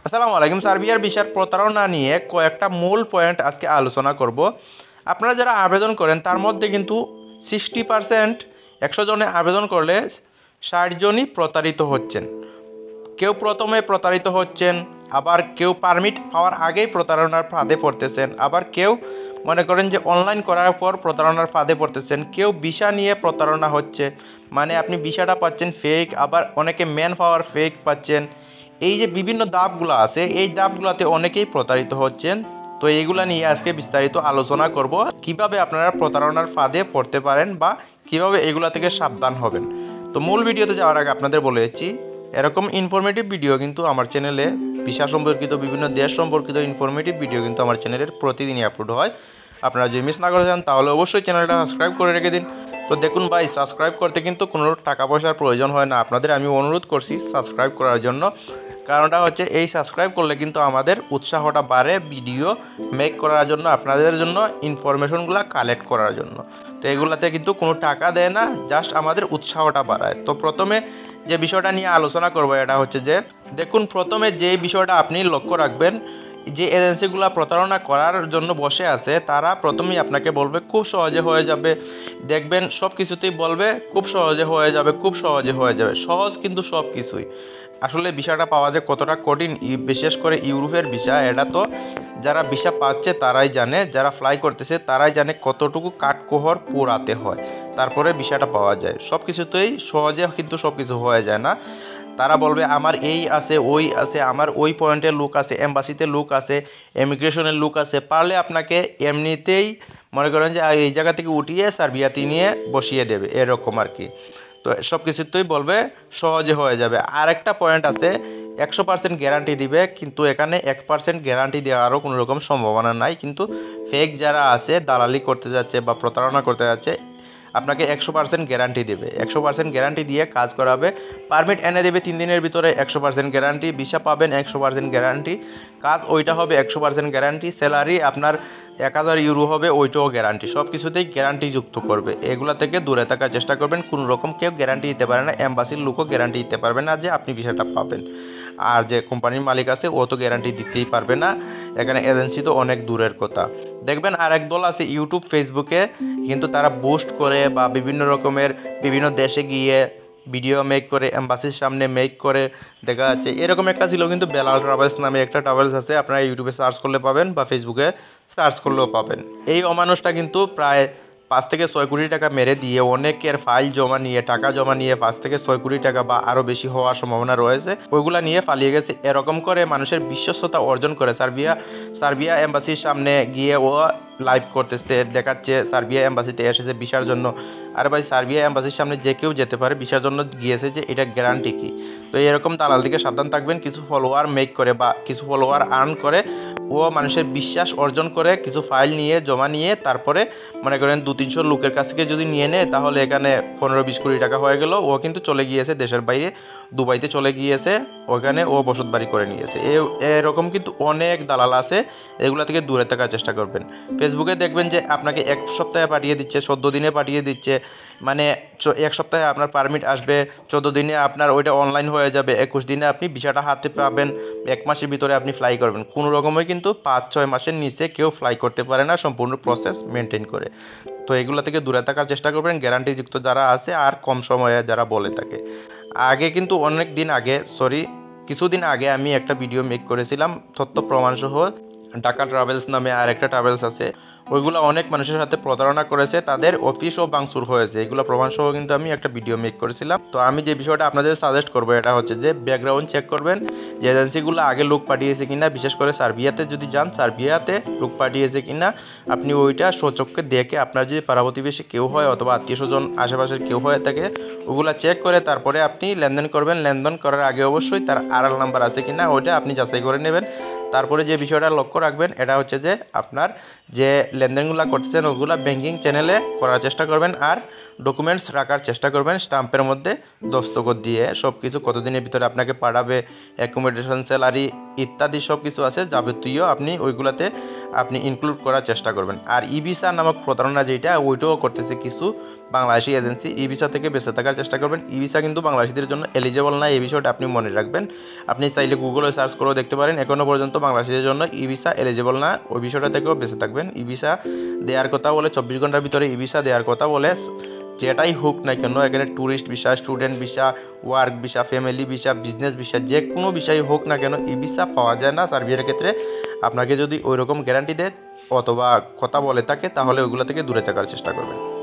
আসসালামু আলাইকুম। সার্বিয়ার ভিসার প্রতারণা নিয়ে কয়েকটা মূল পয়েন্ট আজকে আলোচনা করব। আপনারা যারা আবেদন করেন তার মধ্যে কিন্তু 60%, 100 জনে আবেদন করলে 60 জনই প্রতারিত হচ্ছেন। কেউ প্রথমে প্রতারিত হচ্ছেন, আবার কেউ পারমিট পাওয়ার আগেই প্রতারণার ফাঁদে পড়তেছেন, আবার কেউ মনে করেন যে অনলাইন করার পর প্রতারণার ফাঁদে পড়তেছেন, কেউ ভিসা নিয়ে প্রতারণা হচ্ছে, মানে আপনি ভিসাটা পাচ্ছেন ফেক, আবার অনেকে ম্যান পাওয়ার ফেক পাচ্ছেন। এই যে বিভিন্ন ধাপগুলো আছে, এই ধাপগুলোতে অনেকেই প্রতারিত হচ্ছেন। তো এইগুলা নিয়ে আজকে বিস্তারিত আলোচনা করব, কিভাবে আপনারা প্রতারণার ফাঁদে পড়তে পারেন বা কিভাবে এগুলা থেকে সাবধান হবেন। তো মূল ভিডিওতে যাওয়ার আগে আপনাদের বলেছি, এরকম ইনফরমেটিভ ভিডিও কিন্তু আমার চ্যানেলে ভিসা সম্পর্কিত, বিভিন্ন দেশ সম্পর্কিত ইনফরমেটিভ ভিডিও কিন্তু আমার চ্যানেলের প্রতিদিনই আপলোড হয়। আপনারা যদি মিস না করে যান তাহলে অবশ্যই চ্যানেলটা সাবস্ক্রাইব করে রেখে দিন। তো দেখুন ভাই, সাবস্ক্রাইব করতে কিন্তু কোনো টাকা পয়সার প্রয়োজন হয় না। আপনাদের আমি অনুরোধ করছি সাবস্ক্রাইব করার জন্য। কারণটা হচ্ছে, এই সাবস্ক্রাইব করলে কিন্তু আমাদের উৎসাহটা বাড়ে ভিডিও মেক করার জন্য, আপনাদের জন্য ইনফরমেশনগুলো কালেক্ট করার জন্য। তো এগুলাতে কিন্তু কোনো টাকা দেয় না, জাস্ট আমাদের উৎসাহটা বাড়ায়। তো প্রথমে যে বিষয়টা নিয়ে আলোচনা করবো এটা হচ্ছে যে, দেখুন প্রথমে যে বিষয়টা আপনি লক্ষ্য রাখবেন, যে এজেন্সিগুলো প্রতারণা করার জন্য বসে আছে তারা প্রথমেই আপনাকে বলবে খুব সহজে হয়ে যাবে। দেখবেন সব কিছুতেই বলবে খুব সহজে হয়ে যাবে, খুব সহজে হয়ে যাবে। সহজ কিন্তু সব কিছুই। আসলে ভিসাটা পাওয়া যায় কতটা কঠিন, বিশেষ করে ইউরোপের ভিসা, এটা তো যারা ভিসা পাচ্ছে তারাই জানে, যারা ফ্লাই করতেছে তারাই জানে কতটুকু কাঠকোহর পোড়াতে হয় তারপরে ভিসাটা পাওয়া যায়। সব কিছুতেই সহজে কিন্তু সব কিছু হয়ে যায় না। তারা বলবে আমার এই আছে, ওই আছে, আমার ওই পয়েন্টের লোক আছে, এম্বাসিতে লোক আছে, ইমিগ্রেশনের লোক আছে, পারলে আপনাকে এমনিতেই মনে করেন যে এই জায়গা থেকে উঠিয়ে সার্বিয়াতে নিয়ে বসিয়ে দেবে, এরকম আর কি। তো সব কিছুতেই বলবে সহজে হয়ে যাবে। আর একটা পয়েন্ট আছে, 100% গ্যারান্টি দিবে, কিন্তু এখানে 1% গ্যারান্টি দেওয়ারও কোনো রকম সম্ভাবনা নাই। কিন্তু ফেক যারা আছে, দালালি করতে যাচ্ছে বা প্রতারণা করতে যাচ্ছে, আপনাকে 100% গ্যারান্টি দেবে, 100% গ্যারান্টি দিয়ে কাজ করাবে। পারমিট এনে দেবে 3 দিনের ভিতরে, 100% গ্যারান্টি। ভিসা পাবেন 100% গ্যারান্টি। কাজ ওইটা হবে 100% গ্যারান্টি। স্যালারি আপনার 1000 ইউরো হবে, ওইটাও গ্যারান্টি। সব কিছুতেই গ্যারান্টি যুক্ত করবে। এগুলা থেকে দূরে থাকার চেষ্টা করবেন। কোনো রকম কেউ গ্যারান্টি দিতে পারে না, এম্বাসির লোকও গ্যারান্টি দিতে পারবে না যে আপনি ভিসাটা পাবেন। আর যে কোম্পানির মালিক আছে ও তো গ্যারান্টি দিতেই পারবে না। এখানে এজেন্সি তো অনেক দূরের কথা। দেখবেন আর এক দল আছে ইউটিউব ফেসবুকে, কিন্তু তারা বুস্ট করে বা বিভিন্ন রকমের বিভিন্ন দেশে গিয়ে ভিডিও মেক করে, এম্বাসির সামনে মেক করে দেখা যাচ্ছে। এরকম একটা ছিল কিন্তু, বেলাল ট্রাভেলস নামে একটা ট্রাভেলস আছে, আপনারা ইউটিউবে সার্চ করলে পাবেন বা ফেসবুকে সার্চ করলেও পাবেন। এই অমানুষটা কিন্তু প্রায় 5 থেকে 6 কোটি টাকা মেরে দিয়ে অনেকের ফাইল জমা নিয়ে, টাকা জমা নিয়ে 5 থেকে 6 কোটি টাকা বা আরও বেশি হওয়ার সম্ভাবনা রয়েছে, ওইগুলা নিয়ে পালিয়ে গেছে। এরকম করে মানুষের বিশ্বস্ততা অর্জন করে সার্বিয়া এম্বাসির সামনে গিয়ে ও লাইভ করতেছে, দেখাচ্ছে সার্বিয়া এম্বাসিতে এসেছে ভিসার জন্য। আর ভাই, সার্বিয়া এম্বাসির সামনে যে কেউ যেতে পারে, ভিসার জন্য গিয়েছে, যে এটা গ্যারান্টি কি? তো এরকম দালাল থেকে সাবধান থাকবেন। কিছু ফলোয়ার মেক করে বা কিছু ফলোয়ার আর্ন করে ও মানুষের বিশ্বাস অর্জন করে, কিছু ফাইল নিয়ে জমা নিয়ে তারপরে মনে করেন 200-300 লোকের কাছ থেকে যদি নিয়ে নেয়, তাহলে এখানে 15-20 কোটি টাকা হয়ে গেল। ও কিন্তু চলে গিয়েছে দেশের বাইরে, দুবাইতে চলে গিয়েছে, ওখানে ও বসত বাড়ি করে নিয়েছে। এরকম কিন্তু অনেক দালাল আছে, এগুলো থেকে দূরে থাকার চেষ্টা করবেন। ফেসবুকে দেখবেন যে আপনাকে 1 সপ্তাহে পাঠিয়ে দিচ্ছে, 14 দিনে পাঠিয়ে দিচ্ছে, মানে 1 সপ্তাহে আপনার পারমিট আসবে, 14 দিনে আপনার ওইটা অনলাইন হয়ে যাবে, 21 দিনে আপনি ভিসাটা হাতে পাবেন, 1 মাসের ভিতরে আপনি ফ্লাই করবেন। কোনো রকমই কিন্তু 5-6 মাসের নিচে কেউ ফ্লাই করতে পারে না সম্পূর্ণ প্রসেস মেনটেন করে। তো এগুলো থেকে দূরে থাকার চেষ্টা করবেন, গ্যারান্টিযুক্ত যারা আছে আর কম সময়ে যারা বলে থাকে। আগে কিন্তু অনেক দিন আগে, কিছুদিন আগে আমি একটা ভিডিও মেক করেছিলাম তথ্য প্রমাণ সহ। ঢাকা ট্রাভেলস নামে আর একটা ট্রাভেলস আছে, ওইগুলো অনেক মানুষের সাথে প্রতারণা করেছে, তাদের অফিসও ভাঙচুর হয়েছে। এগুলো প্রমাণ সহ কিন্তু আমি একটা ভিডিও মেক করেছিলাম। তো আমি যে বিষয়টা আপনাদের সাজেস্ট করবো এটা হচ্ছে যে, ব্যাকগ্রাউন্ড চেক করবেন যে এজেন্সিগুলো আগে লোক পাঠিয়েছে কিনা, বিশেষ করে সার্বিয়াতে যদি যান, সার্বিয়াতে লোক পাঠিয়েছে কিনা আপনি ওইটা স্বচক্ষে দেখে, আপনার যদি পাড়া প্রতিবেশী কেউ হয় অথবা আত্মীয় স্বজন আশেপাশের কেউ হয়ে থাকে, ওগুলা চেক করে তারপরে আপনি লেনদেন করবেন। লেনদেন করার আগে অবশ্যই তার আড়াল নাম্বার আছে কিনা ওইটা আপনি যাচাই করে নেবেন। তারপরে যে বিষয়টা লক্ষ্য রাখবেন এটা হচ্ছে যে, আপনার যে লেনদেনগুলো করতেছেন ওগুলো ব্যাংকিং চ্যানেলে করার চেষ্টা করবেন, আর ডকুমেন্টস রাখার চেষ্টা করবেন স্টাম্পের মধ্যে দস্তখত দিয়ে। সব কিছু কতদিনের ভিতরে আপনাকে পাঠাবে, অ্যাকোমোডেশন, স্যালারি ইত্যাদি সব কিছু আছে যাবতীয়, আপনি ওইগুলোতে আপনি ইনক্লুড করার চেষ্টা করবেন। আর ই ভিসা নামক প্রতারণা যেটা ওইটাও করতেছে কিছু বাংলাদেশি এজেন্সি। ই ভিসা থেকে বেঁচে থাকার চেষ্টা করবেন। ই ভিসা কিন্তু বাংলাদেশিদের জন্য এলিজেবল না, এই বিষয়টা আপনি মনে রাখবেন। আপনি চাইলে গুগলে সার্চ করেও দেখতে পারেন, এখনও পর্যন্ত বাংলাদেশিদের জন্য ই ভিসা এলিজেবল না, ওই বিষয়টা থেকেও বেঁচে থাকবেন। ই ভিসা দেওয়ার কথা বলে 24 ঘন্টার ভিতরে ই ভিসা দেওয়ার কথা বলে, যেটাই হোক না কেন, এখানে tourist visa, student visa, work visa, family visa, business visa, যে কোনো বিষয় হোক না কেন ই ভিসা পাওয়া যায় না সার্বিয়ার ক্ষেত্রে। আপনাকে যদি ওই রকম গ্যারান্টি দেয় অথবা কথা বলে থাকে তাহলে ওইগুলো থেকে দূরে থাকার চেষ্টা করবেন।